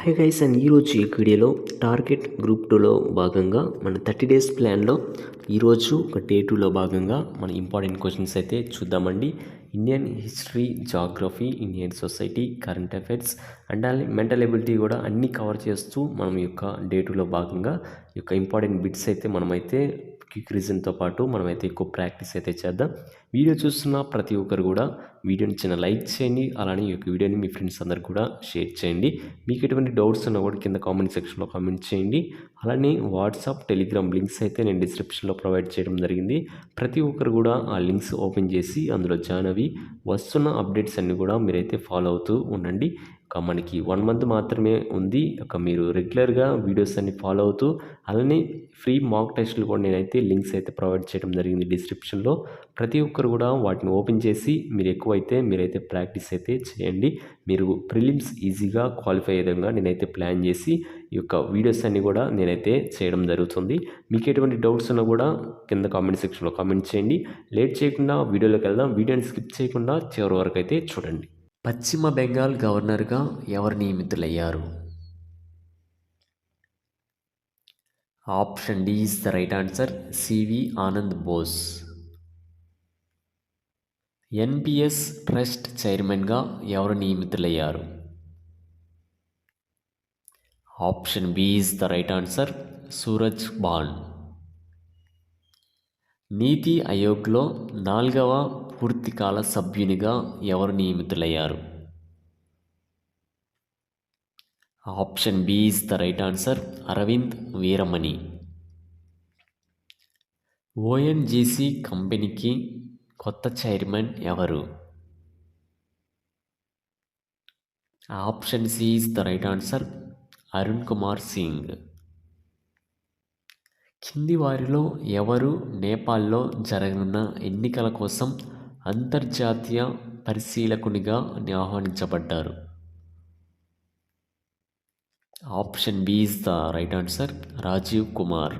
Hi guys and ఈరోజు ఈ వీడియోలో టార్గెట్ గ్రూప్ 2లో భాగంగా మన 30 డేస్ ప్లాన్లో ఈరోజు ఒక డే 2లో భాగంగా మన ఇంపార్టెంట్ క్వశ్చన్స్ అయితే చూద్దామండి. Indian history, geography, Indian society, current affairs and mental ability కూడా అన్నీ కవర్ చేస్తూ మనం ఈ యొక్క డే 2లో భాగంగా ఈ యొక్క ఇంపార్టెంట్ బిట్స్ అయితే మనమైతే క్విక్ రీజన్తో పాటు మనమైతే ఎక్కువ ప్రాక్టీస్ అయితే చేద్దాం. వీడియో చూస్తున్న ప్రతి ఒక్కరు కూడా వీడియోని చిన్న లైక్ చేయండి, అలానే ఈ యొక్క వీడియోని మీ ఫ్రెండ్స్ అందరికి కూడా షేర్ చేయండి. మీకు ఎటువంటి డౌట్స్ ఉన్నా కూడా కింద కామెంట్ సెక్షన్లో కామెంట్ చేయండి. అలానే వాట్సాప్, టెలిగ్రామ్ లింక్స్ అయితే నేను డిస్క్రిప్షన్లో ప్రొవైడ్ చేయడం జరిగింది. ప్రతి ఒక్కరు కూడా ఆ లింక్స్ ఓపెన్ చేసి అందులో జాయిన్ అవి వస్తున్న అప్డేట్స్ అన్నీ కూడా మీరైతే ఫాలో అవుతూ ఉండండి. మనకి 1 మంత్ మాత్రమే ఉంది. మీరు రెగ్యులర్గా వీడియోస్ అన్ని ఫాలో అవుతూ అలానే ఫ్రీ మాక్ టెస్ట్లు కూడా నేనైతే లింక్స్ అయితే ప్రొవైడ్ చేయడం జరిగింది డిస్క్రిప్షన్లో. ప్రతి ఒక్కరు కూడా వాటిని ఓపెన్ చేసి మీరైతే ప్రాక్టీస్ అయితే చేయండి. మీరు ప్రిలిమ్స్ ఈజీగా క్వాలిఫై అయ్యే విధంగా నేనైతే ప్లాన్ చేసి ఈ యొక్క వీడియోస్ అన్నీ కూడా నేనైతే చేయడం జరుగుతుంది. మీకు ఎటువంటి డౌట్స్ ఉన్నా కూడా కింద కామెంట్ సెక్షన్లో కామెంట్ చేయండి. లేట్ చేయకుండా వీడియోలోకి వెళ్దాం. వీడియోని స్కిప్ చేయకుండా చివరి వరకు అయితే చూడండి. పశ్చిమ బెంగాల్ గవర్నర్గా ఎవరు నియమితులయ్యారు? Option D is the right answer, CV Anand Bose. NPS trust చైర్మన్గా ఎవరు నియమితులయ్యారు? Option B is the right answer, Suraj Bhan. NITI ఆయోగ్లో 4వ పూర్తికాల సభ్యునిగా ఎవరు నియమితులయ్యారు? Option B is the right answer, Arvind Virmani. ONGC కంపెనీకి కొత్త చైర్మన్ ఎవరు? Option C is the right answer, Arun Kumar Singh. కింది వారిలో ఎవరు నేపాల్లో జరగనున్న ఎన్నికల కోసం అంతర్జాతీయ పరిశీలకునిగా ఆహ్వానించబడ్డారు? Option B is the right answer, Rajiv Kumar.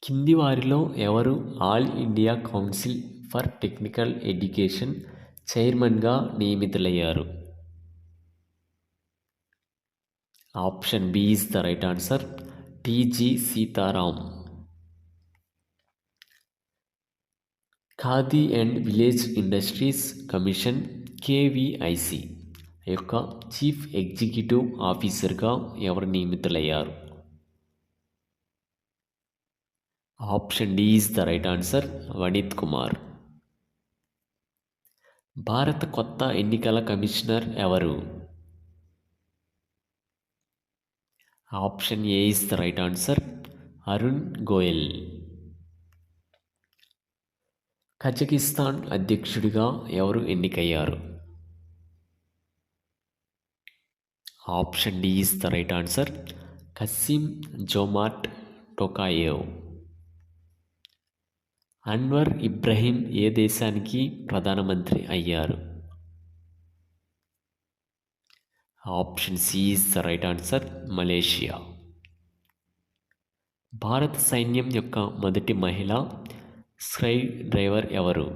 కింది వారిలో ఎవరు All India Council for Technical Education చైర్మన్గా నియమితులయ్యారు? Option B is the right answer, TG Sitharam. Khadi and village industries commission KVIC యొక్క చీఫ్ ఎగ్జిక్యూటివ్ ఆఫీసర్గా ఎవరు నియమితులయ్యారు? Option D is the right answer, Vineet Kumar. భారత కొత్త ఎన్నికల కమిషనర్ ఎవరు? Option A is the right answer, Arun Goel. Kazakhstan అధ్యక్షుడిగా ఎవరు ఎన్నికయ్యారు? Option D is the right answer, Kassym Jomart Tokayev. Anwar Ibrahim ఏ దేశానికి ప్రధానమంత్రి అయ్యారు? Option C is the right answer, Malaysia. భారత సైన్యం యొక్క మొదటి మహిళ స్కై డ్రైవర్ ఎవరు?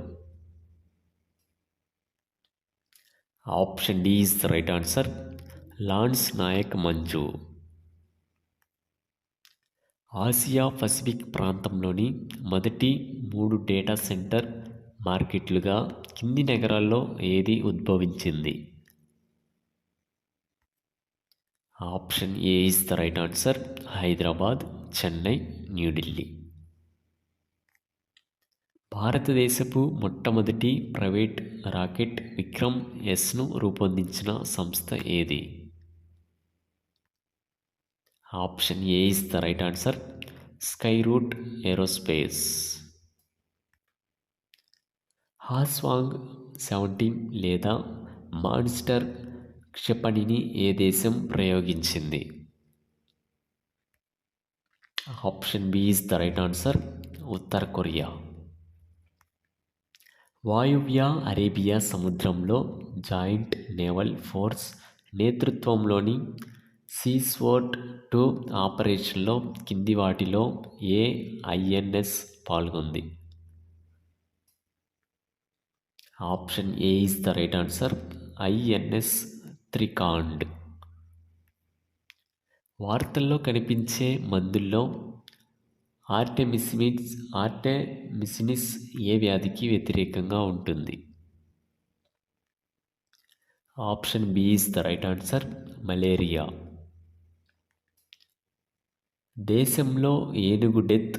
Option D is the right answer, lance Naik Manju. Asia Pacific ప్రాంతంలోని మొదటి 3 డేటా సెంటర్ మార్కెట్లుగా కింది నగరాల్లో ఏది ఉద్భవించింది? Option A is the right answer, Hyderabad, Chennai, New Delhi. భారతదేశపు మొట్టమొదటి ప్రైవేట్ రాకెట్ విక్రమ్ ఎస్ను రూపొందించిన సంస్థ ఏది? Option A is the right answer, Skyroot Aerospace. Hwasong 17 లేదా మాన్స్టర్ క్షిపణిని ఏ దేశం ప్రయోగించింది? Option B is the right answer, ఉత్తర కొరియా. వాయువ్య అరేబియా సముద్రంలో జాయింట్ నేవల్ ఫోర్స్ నేతృత్వంలోని సీస్వోర్డ్ 2 ఆపరేషన్లో కింది వాటిలో ఏ ఐఎన్ఎస్ పాల్గొంది? Option A is the right answer, INS Trikand. వార్తల్లో కనిపించే మందుల్లో ఆర్టెమిసినిస్ ఏ వ్యాధికి వ్యతిరేకంగా ఉంటుంది? Option B is the right answer, malaria. దేశంలో ఏనుగు డెత్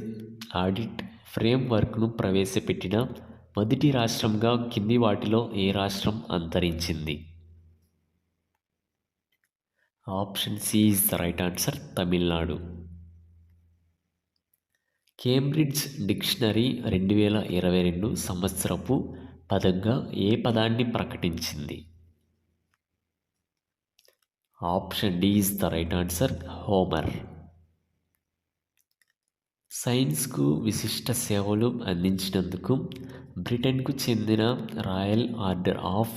ఆడిట్ ఫ్రేమ్వర్క్ను ప్రవేశపెట్టిన మొదటి రాష్ట్రంగా కింది వాటిలో ఏ రాష్ట్రం అంతరించింది? Option C is the right answer, Tamil Nadu. Cambridge dictionary 2022 సంవత్సరపు పదంగా ఏ పదాన్ని ప్రకటించింది? Option D is the right answer, Homer. సైన్స్కు విశిష్ట సేవలు అందించినందుకు బ్రిటన్కు చెందిన రాయల్ ఆర్డర్ ఆఫ్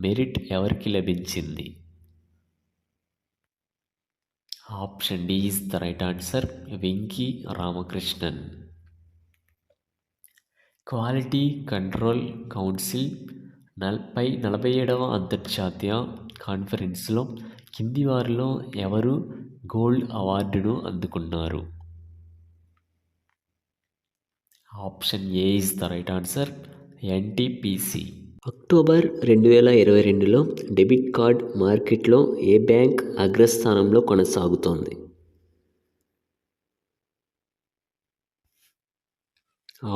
మెరిట్ ఎవరికి లభించింది? Option D is the right answer, Venki Ramakrishnan. Quality control council 47వ అంతర్జాతీయ కాన్ఫరెన్స్లో కింది వారిలో ఎవరు గోల్డ్ అవార్డును అందుకున్నారు? Option A is the right answer, NTPC. October 2022లో డెబిట్ కార్డ్ మార్కెట్లో ఏ బ్యాంక్ అగ్రస్థానంలో కొనసాగుతోంది?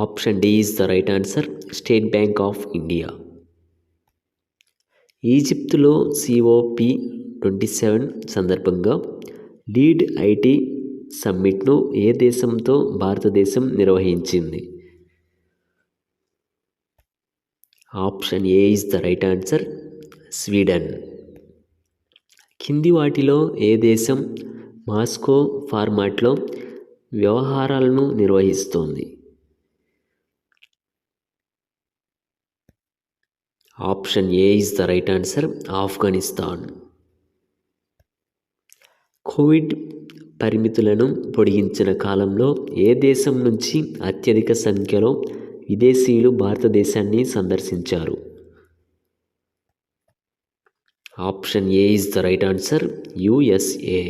Option D is the right answer, State Bank of India. ఈజిప్టులో COP27 సందర్భంగా లీడ్ ఐటీ సమ్మిట్ను ఏ దేశంతో భారతదేశం నిర్వహించింది? Option A is the right answer, Sweden. కింది వాటిలో ఏ దేశం మాస్కో ఫార్మాట్లో వ్యవహారాలను నిర్వహిస్తోంది? Option A is the right answer, Afghanistan. Covid పరిమితులను పొడిగించిన కాలంలో ఏ దేశం నుంచి అత్యధిక సంఖ్యలో విదేశీయులు భారతదేశాన్ని సందర్శించారు? Option A is the right answer, USA.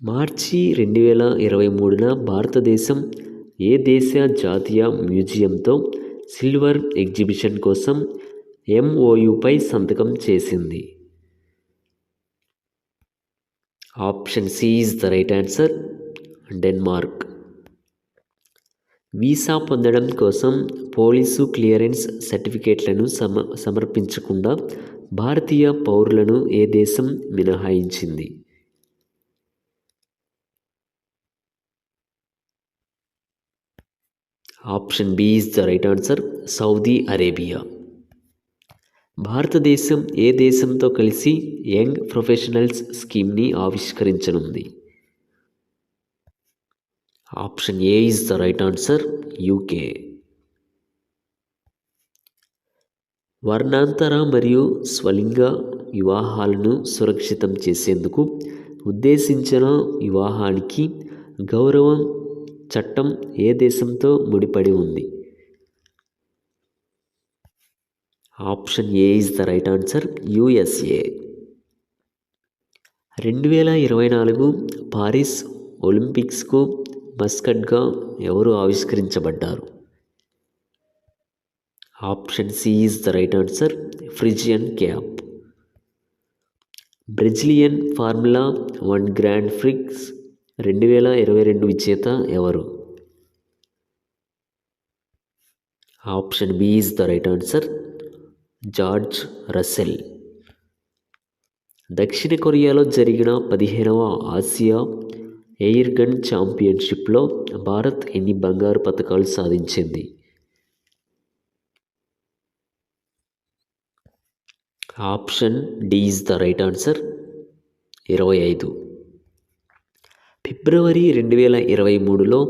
మార్చి 2023న భారతదేశం ఏ దేశ జాతీయ మ్యూజియంతో సిల్వర్ ఎగ్జిబిషన్ కోసం MOUపై సంతకం చేసింది? Option C is the right answer, Denmark. Visa పొందడం కోసం పోలీసు క్లియరెన్స్ సర్టిఫికేట్లను సమర్పించకుండా భారతీయ పౌరులను ఏ దేశం మినహాయించింది? Option B is the right answer, Saudi Arabia. భారతదేశం ఏ దేశంతో కలిసి యంగ్ ప్రొఫెషనల్స్ స్కీమ్ని ఆవిష్కరించనుంది? Option A is the right answer, UK. వర్ణాంతర మరియు స్వలింగ వివాహాలను సురక్షితం చేసేందుకు ఉద్దేశించిన వివాహానికి గౌరవం చట్టం ఏ దేశంతో ముడిపడి ఉంది? Option A is the right answer, USA. 2024 Paris ఒలింపిక్స్కు మస్కట్గా ఎవరు ఆవిష్కరించబడ్డారు? Option C is the right answer, Phrygian cap. Brazilian formula 1 grand prix 2022 విజేత ఎవరు? Option B is the right answer, George Russell. దక్షిణ కొరియాలో జరిగిన 15వ ఆసియా ఎయిర్ గన్ ఛాంపియన్షిప్లో భారత్ ఎన్ని బంగారు పతకాలు సాధించింది? Option D is the right answer, 25. ఫిబ్రవరి 2023లో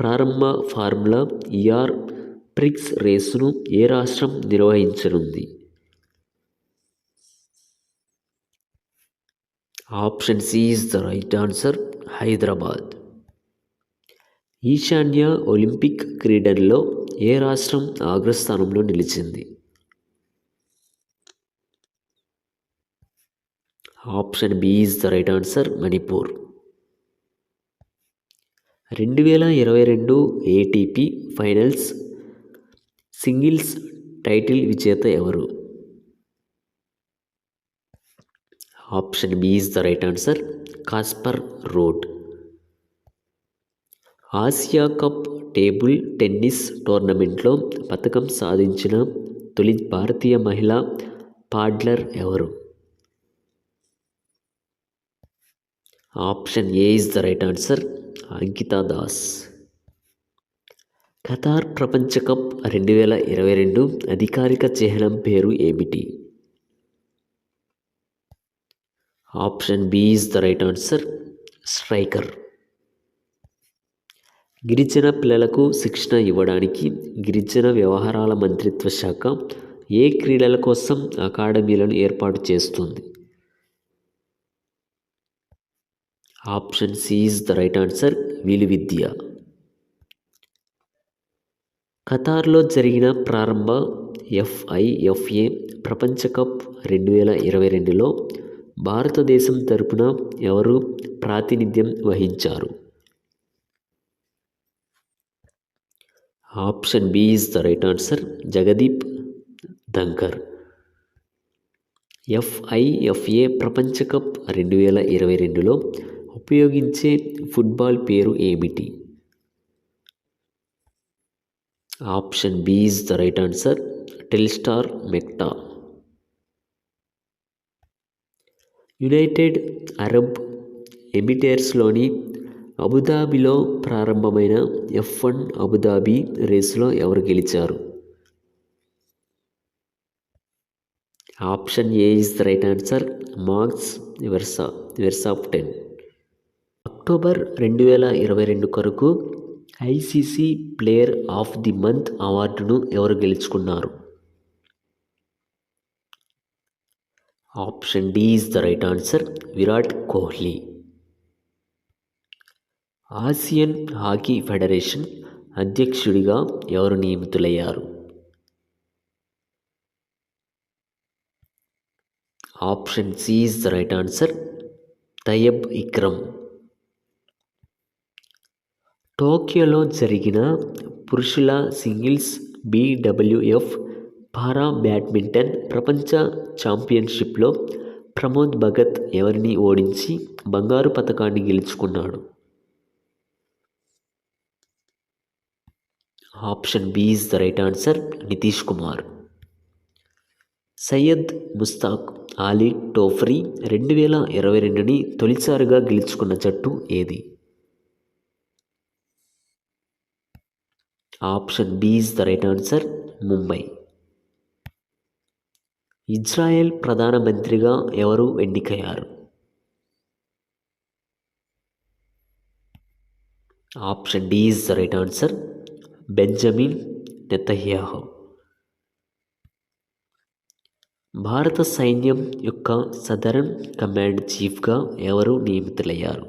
ప్రారంభ ఫార్ములా ER ప్రిక్స్ రేసును ఏ రాష్ట్రం నిర్వహించనుంది? Option C is the right answer, Hyderabad. ఈశాన్య ఒలింపిక్ క్రీడల్లో ఏ రాష్ట్రం అగ్రస్థానంలో నిలిచింది? Option B is the right answer, Manipur. 2022 ATP finals singles title విజేత ఎవరు? Option B is the right answer, Casper Ruud. Asia cup table tennis టోర్నమెంట్లో పతకం సాధించిన తొలి భారతీయ మహిళా పాడ్లర్ ఎవరు? Option A is the right answer, Ankita Das. Qatar ప్రపంచ కప్ 2022 అధికారిక చిహ్నం పేరు ఏమిటి? Option B is the right answer, striker. గిరిజన పిల్లలకు శిక్షణ ఇవ్వడానికి గిరిజన వ్యవహారాల మంత్రిత్వ శాఖ ఏ క్రీడల కోసం అకాడమీలను ఏర్పాటు చేస్తుంది? Option C is the right answer, విలువిద్య. ఖతార్లో జరిగిన ప్రారంభ FIFA ప్రపంచ కప్ 2022లో భారతదేశం తరపున ఎవరు ప్రాతినిధ్యం వహించారు? Option B is the right answer, Jagdeep Dhankhar. FIFA ప్రపంచ కప్ 2022లో ఉపయోగించే ఫుట్బాల్ పేరు ఏమిటి? Option B is the right answer, Telstar Mechta. United Arab ఎమిరేట్స్లోని అబుదాబిలో ప్రారంభమైన F1 అబుదాబి రేసులో ఎవరు గెలిచారు? Option A is the right answer, Max Verstappen. October 2022 కొరకు ICC player of the month అవార్డును ఎవరు గెలుచుకున్నారు? Option D is the right answer, Virat Kohli. Asian hockey federation అధ్యక్షుడిగా ఎవరు నియమితులయ్యారు? Option C is the right answer, Tayyab Ikram. టోక్యోలో జరిగిన పురుషుల సింగిల్స్ BWF పారా బ్యాడ్మింటన్ ప్రపంచ ఛాంపియన్షిప్లో ప్రమోద్ భగత్ ఎవరిని ఓడించి బంగారు పతకాన్ని గెలుచుకున్నాడు? Option B is the right answer, Nitish Kumar. Syed Mushtaq Ali trophy 2022ని తొలిసారిగా గెలుచుకున్న జట్టు ఏది? Option B is the right answer, Mumbai. Israel ప్రధానమంత్రిగా ఎవరు ఎన్నికయ్యారు? Option D is the right answer, Benjamin Netanyahu. భారత సైన్యం యొక్క సదరన్ కమాండ్ చీఫ్గా ఎవరు నియమితులయ్యారు?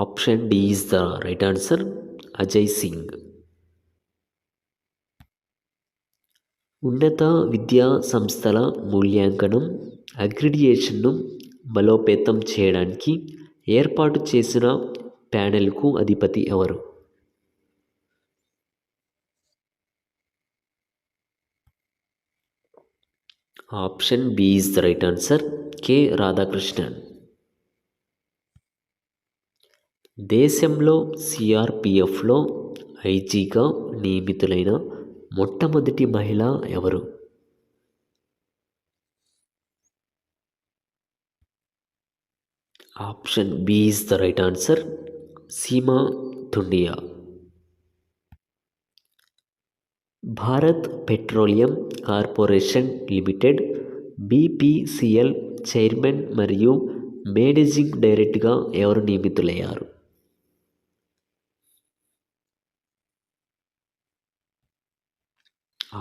Option D is the right answer, Ajay Singh. ఉన్నత విద్యా సంస్థల మూల్యాంకనం అక్రిడిటేషన్ను బలోపేతం చేయడానికి ఏర్పాటు చేసిన ప్యానెల్కు అధిపతి ఎవరు? Option B is the right answer, K Radhakrishnan. దేశంలో CRPFలో ఐజీగా నియమితులైన మొట్టమొదటి మహిళ ఎవరు? Option B is the right answer, Seema Dhundiya. Bharat petroleum corporation limited BPCL chairman మరియు మేనేజింగ్ డైరెక్టర్గా ఎవరు నియమితులయ్యారు?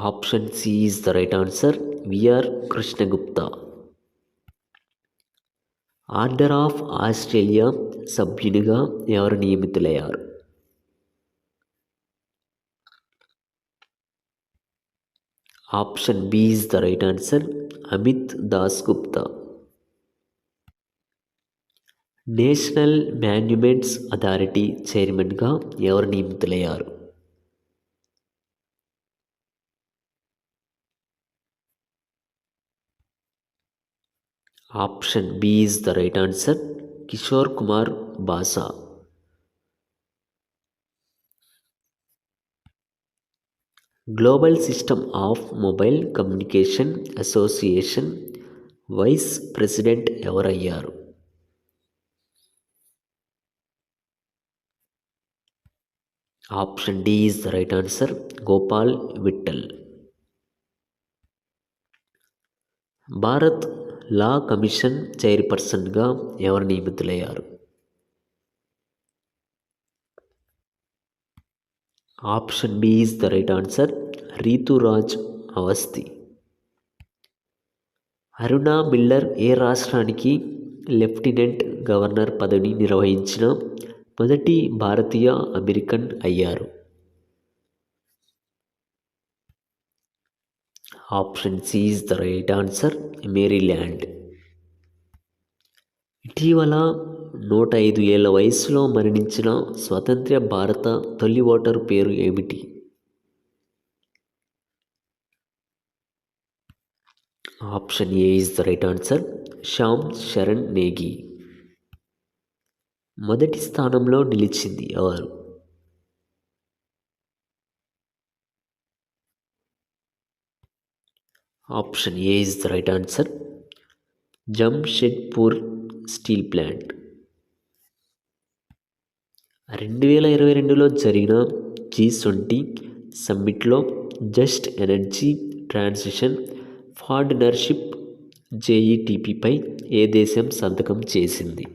Option C is the right answer, VR Krishna Gupta. Order of Australia సభ్యునిగా ఎవరు నియమితులయ్యారు? Option B is the right answer, Amit Das Gupta. National monuments authority చైర్మన్గా ఎవరు నియమితులయ్యారు? Option B is the right answer, Kishore Kumar Basa. Global system of mobile communication association vice president ఎవరయ్యారు? Option D is the right answer, Gopal Vittal. Bharat law commission చైర్పర్సన్గా ఎవరు నియమితులయ్యారు? Option B is the right answer, Rituraj Awasthi. Aruna Miller ఏ రాష్ట్రానికి lieutenant governor పదవిని నిర్వహించిన మొదటి భారతీయ అమెరికన్ అయ్యారు? Option C is the right answer, Maryland. ఇటీవల 105 ఏళ్ల వయసులో మరణించిన స్వతంత్ర భారత తొలి ఓటరు పేరు ఏమిటి? Option A is the right answer, Shyam Saran Negi. మొదటి స్థానంలో నిలిచింది ఎవరు? Option A is the right answer, Jamshedpur steel plant. 2022లో జరిగిన G20 సమ్మిట్లో జస్ట్ ఎనర్జీ ట్రాన్సిషన్ పార్ట్నర్షిప్ జేఈటీపీపై ఏ దేశం సంతకం చేసింది?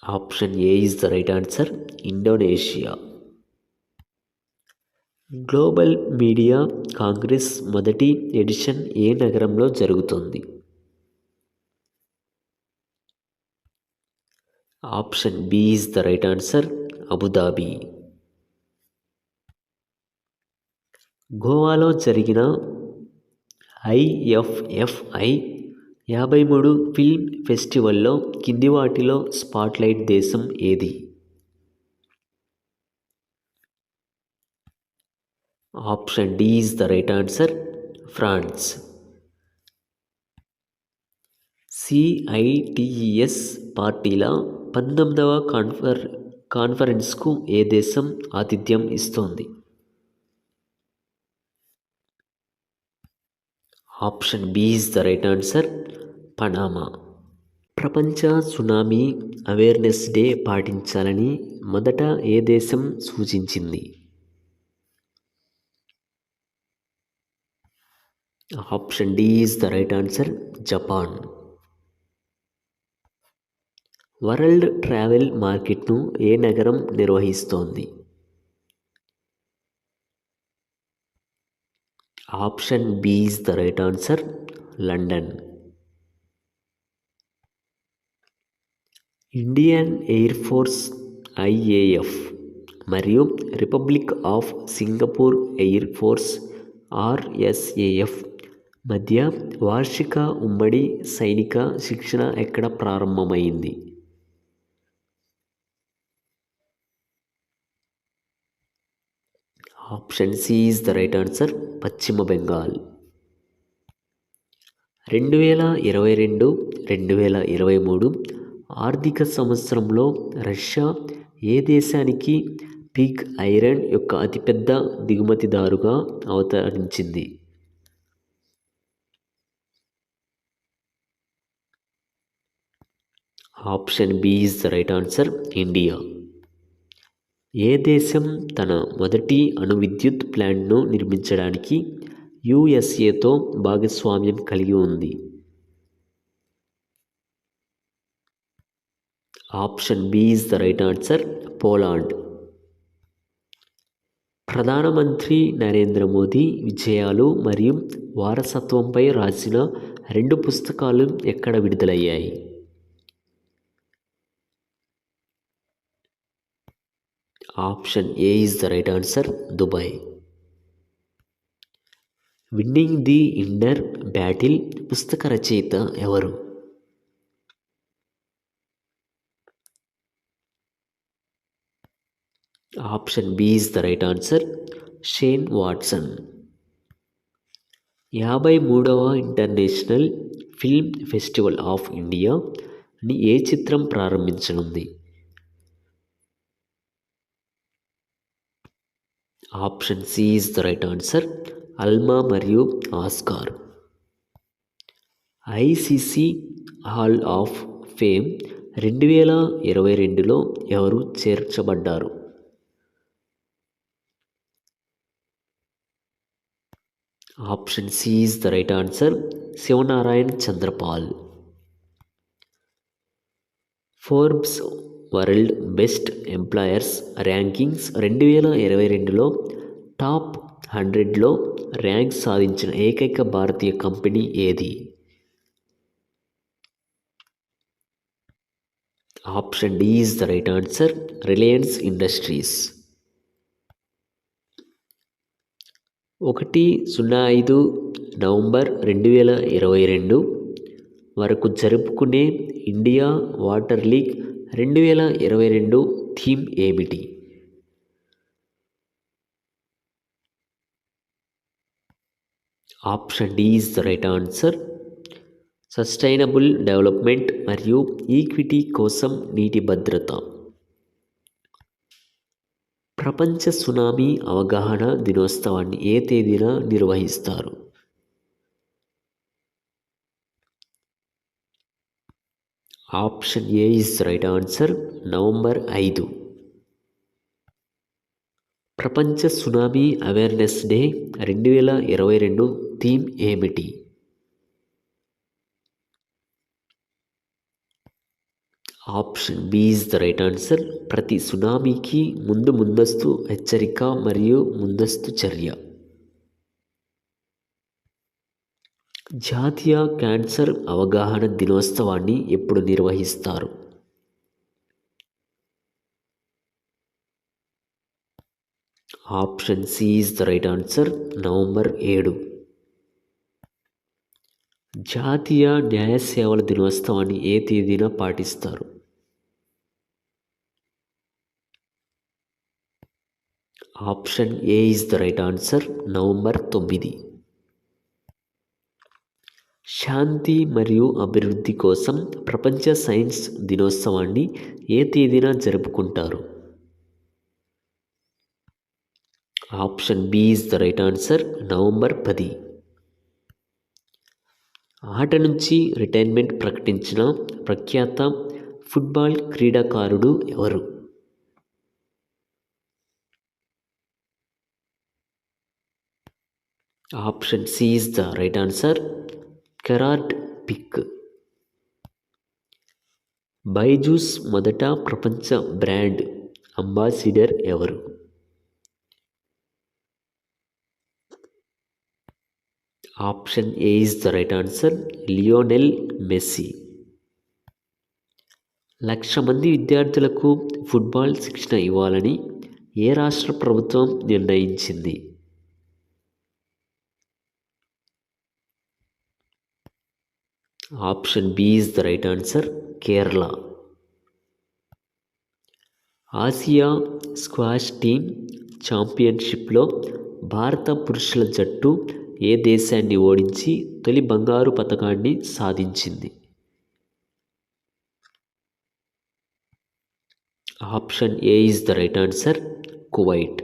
Option A is the right answer, Indonesia. Global media congress మొదటి ఎడిషన్ ఏ నగరంలో జరుగుతుంది? Option B is the right answer, Abu Dhabi. గోవాలో జరిగిన IFFI 53 ఫిల్మ్ ఫెస్టివల్లో కింది వాటిలో స్పాట్లైట్ దేశం ఏది? Option D is the right answer, France. CITES పార్టీల 19వ కాన్ఫరెన్స్కు ఏ దేశం ఆతిథ్యం ఇస్తోంది? Option B is the right answer, Panama. ప్రపంచ సునామీ అవేర్నెస్ డే పాటించాలని మొదట ఏ దేశం సూచించింది? Option D is the right answer, Japan. World travel మార్కెట్ను ఏ నగరం నిర్వహిస్తోంది? Option B is the right answer, London. Indian air force IAF మరియు Republic of Singapore air force RSAF మధ్య వార్షిక ఉమ్మడి సైనిక శిక్షణ ఎక్కడ ప్రారంభమైంది? Option C is the right answer, పశ్చిమ బెంగాల్. 2022-2023 ఆర్థిక సంవత్సరంలో రష్యా ఏ దేశానికి పిగ్ ఐరన్ యొక్క అతిపెద్ద దిగుమతిదారుగా అవతరించింది? Option B is the right answer, India. ఏ దేశం తన మొదటి అణు విద్యుత్ ప్లాంట్ను నిర్మించడానికి USAతో భాగస్వామ్యం కలిగి ఉంది? Option B is the right answer, Poland. ప్రధానమంత్రి నరేంద్ర మోదీ విజయాలు మరియు వారసత్వంపై రాసిన 2 పుస్తకాలు ఎక్కడ విడుదలయ్యాయి? Option A is the right answer, Dubai. Winning the inner battle పుస్తక రచయిత ఎవరు? Option B is the right answer, Shane Watson. 53వ ఇంటర్నేషనల్ ఫిల్మ్ ఫెస్టివల్ ఆఫ్ ఇండియాని ఏ చిత్రం ప్రారంభించనుంది? Option C is the right answer, Alma మరియు Oscar. ICC hall of fame 2022లో ఎవరు చేర్చబడ్డారు? Option C is the right answer, Shivnarine Chanderpaul. Forbes world best employers rankings 2022లో టాప్ 100లో ర్యాంక్ సాధించిన ఏకైక భారతీయ కంపెనీ ఏది? Option D is the right answer, Reliance Industries. 1-05 November 2022 వరకు జరుపుకునే ఇండియా వాటర్ లీగ్ 2022 థీమ్ ఏమిటి? Option D is the right answer, sustainable development మరియు equity కోసం నీటి భద్రత. ప్రపంచ సునామీ అవగాహన దినోత్సవాన్ని ఏ తేదీన నిర్వహిస్తారు? Option A is right answer, November 5. ప్రపంచ సునామీ అవేర్నెస్ డే 2022 థీమ్ ఏమిటి? Option B is the right answer, ప్రతి సునామీకి ముందస్తు హెచ్చరిక మరియు ముందస్తు చర్య. జాతీయ క్యాన్సర్ అవగాహన దినోత్సవాన్ని ఎప్పుడు నిర్వహిస్తారు? Option C is the right answer, November 7. జాతీయ న్యాయ సేవల దినోత్సవాన్ని ఏ తేదీన పాటిస్తారు? Option A is the right answer, November 9. శాంతి మరియు అభివృద్ధి కోసం ప్రపంచ సైన్స్ దినోత్సవాన్ని ఏ తేదీన జరుపుకుంటారు? Option B is the right answer, November 10. ఆట నుంచి రిటైర్మెంట్ ప్రకటించిన ప్రఖ్యాత ఫుట్బాల్ క్రీడాకారుడు ఎవరు? Option C is the right answer, Gerard Pique. Byju's మొదట ప్రపంచ బ్రాండ్ అంబాసిడర్ ఎవరు? Option A is the right answer, Lionel Messi. 1,00,000 మంది విద్యార్థులకు ఫుట్బాల్ శిక్షణ ఇవ్వాలని ఏ రాష్ట్ర ప్రభుత్వం నిర్ణయించింది? Option B is the right answer, Kerala. Asia squash team ఛాంపియన్షిప్లో భారత పురుషుల జట్టు ఏ దేశాన్ని ఓడించి తొలి బంగారు పతకాన్ని సాధించింది? Option A is the right answer, Kuwait.